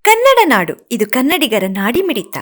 ಕನ್ನಡ ನಾಡು, ಇದು ಕನ್ನಡಿಗರ ನಾಡಿಮಿಡಿತ.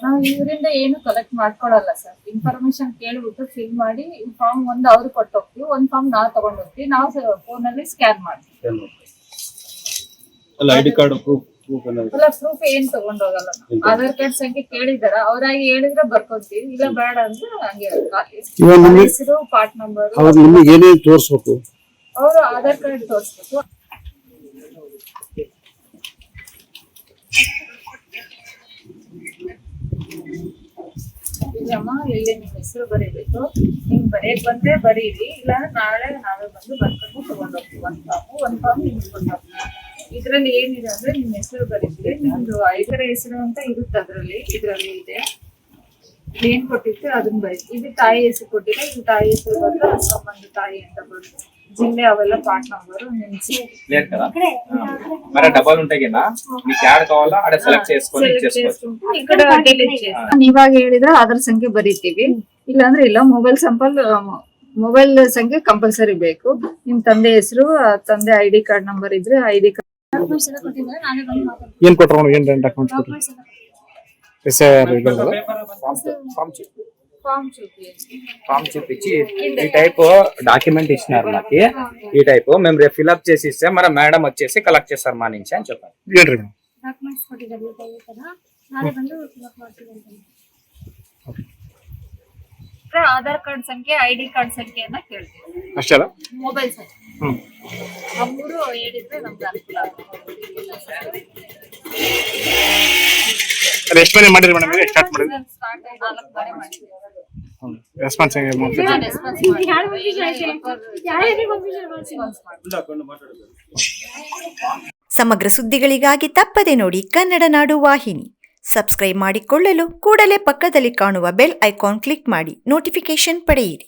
ನಾವು ಇವರಿಂದ ಏನು ಕಲೆಕ್ಟ್ ಮಾಡ್ಕೊಳಲ್ಲ ಸರ್. ಇನ್ಫಾರ್ಮೇಶನ್ ಕೇಳ್ಬಿಟ್ಟು ಫಿಲ್ ಮಾಡಿ ಫಾರ್ಮ್ ಒಂದು ಅವ್ರು ಕೊಟ್ಟು ಹೋಗ್ತೀವಿ, ಒಂದ್ ಫಾರ್ಮ್ ನಾವು ತಗೊಂಡ್ ಹೋಗ್ತೀವಿ. ನಾವು ಫೋನ್ ಅಲ್ಲಿ ಸ್ಕ್ಯಾನ್ ಮಾಡ್ತೀವಿ. ಐಡಿ ಕಾರ್ಡ್ ಪ್ರೂಫ್ ಪ್ರೂಫ್ ಏನ್ ತಗೊಂಡ್ ಹೋಗಲ್ಲ. ಆಧಾರ್ ಕಾರ್ಡ್ ಸಂಖ್ಯೆ ಕೇಳಿದಾರ, ಅವ್ರಾಗಿ ಹೇಳಿದ್ರೆ ಬರ್ಕೊಂತೀವಿ, ಇಲ್ಲ ಬೇಡ ಅಂದ್ರೆ ಹಂಗೆ ಹೆಸರು, ಪಾರ್ಟ್ ನಂಬರ್, ತೋರಿಸ್ಬೇಕು. ಅವರು ಆಧಾರ್ ಕಾರ್ಡ್ ತೋರಿಸ್ಬೇಕು. ಇಲ್ಲಮ್ಮ, ಇಲ್ಲಿ ನಿಮ್ ಹೆಸರು ಬರೀಬೇಕು. ನಿಮ್ ಬರೆಯಕ್ ಬಂದ್ರೆ ಬರೀರಿ, ಇಲ್ಲ ನಾಳೆ ನಾವೇ ಬಂದು ಬರ್ಕೊಂಡು ತಗೊಂಡ್ ಹೋಗ್ತೀವಿ. ಒಂದ್ ಫಾರ್ಮ್ ನಿಮ್ಗೆ ಕೊಟ್ಟೋಗ್ತೀವಿ. ಇದ್ರಲ್ಲಿ ಏನಿದೆ ಅಂದ್ರೆ ನಿಮ್ ಹೆಸರು ಬರೀತೀವಿ, ನಿಮ್ದು ಐದರ ಹೆಸರು ಅಂತ ಇರುತ್ತೆ. ಇದ್ರಲ್ಲಿ ಇದೆ, ಏನ್ ಕೊಟ್ಟಿರ್ತೀವಿ ಅದನ್ನ ಬರೀತೀವಿ. ಇದು ತಾಯಿ ಹೆಸರು ಕೊಟ್ಟಿದ್ರೆ ಇದು ತಾಯಿ ಹೆಸರು ಬಂದ್ರೆ ಸಂಬಂಧ ತಾಯಿ ಅಂತ ಬರುತ್ತೆ. జిల్లే అవల్ల పార్ట్ నంబర్ నుంచి క్లియర్ కదా మరి డబల్ ఉంటేగినా మీకు యాడ్ కావాలా అక్కడ సెలెక్ట్ చేసుకొని చేసుకోవచ్చు. ఇక్కడ డిలీట్ చేస్తాం. ಇವಾಗ ಹೇಳಿದ್ರೆ ಅದರ ಸಂಖ್ಯೆ ಬರೀತೀವಿ, ಇಲ್ಲ ಅಂದ್ರೆ ಇಲ್ಲ. ಮೊಬೈಲ್ ಸಂಖ್ಯೆ ಕಂಪಲ್ಸರಿ ಬೇಕು. ನಿಮ್ ತಂದೆ ಹೆಸರು, ತಂದೆ ಐಡಿ ಕಾರ್ಡ್ ನಂಬರ್ ಇದ್ರೆ ಐಡಿ ಕಾರ್ಡ್ ಏನ್ ಕೊಟ್ರು ಏನ್ ಡಾಕ್ಯುಮೆಂಟ್ಸ್ ಕೊಟ್ರು ఫామ్ చూపించి ఈ టైప్ డాక్యుమెంట్ ఇచ్చినారు మాకి. ఈ టైప్ మేము ఫిల్అప్ చేసి ఇస్తే మన మేడం వచ్చేసి కలెక్ట్ చేస్తారు మా నుంచి అని చెప్పారు. ಆಧಾರ್ ಕಾರ್ಡ್ ಸಂಖ್ಯೆ, ಐಡಿ ಕಾರ್ಡ್ ಸಂಖ್ಯೆಯನ್ನ ಕೇಳ್ತೀವಿ. ಅಷ್ಟೇ ಅಲ್ಲ, ಮೊಬೈಲ್ ಸಂಖ್ಯೆ ಆ ಮೂರು ಹೇಳಿದ್ರೆ ನಮ್ಗೆ ಅನುಕೂಲ ಆಗುತ್ತೆ. ಎಷ್ಟು ಮನೆ ಮಾಡಿದ್ರಿ ಮೇಡಮ್? ಸ್ಟಾರ್ಟ್ ಮಾಡಿದ್ರಿ? ರೆಸ್ಪಾನ್ಸ್ ಸಮಗ್ರ ಸುದ್ದಿಗಳಿಗಾಗಿ ತಪ್ಪದೆ ನೋಡಿ ಕನ್ನಡ ನಾಡು ವಾಹಿನಿ. ಸಬ್ಸ್ಕ್ರೈಬ್ ಮಾಡಿಕೊಳ್ಳಲು ಕೂಡಲೇ ಪಕ್ಕದಲ್ಲಿ ಕಾಣುವ ಬೆಲ್ ಐಕಾನ್ ಕ್ಲಿಕ್ ಮಾಡಿ ನೋಟಿಫಿಕೇಶನ್ ಪಡೆಯಿರಿ.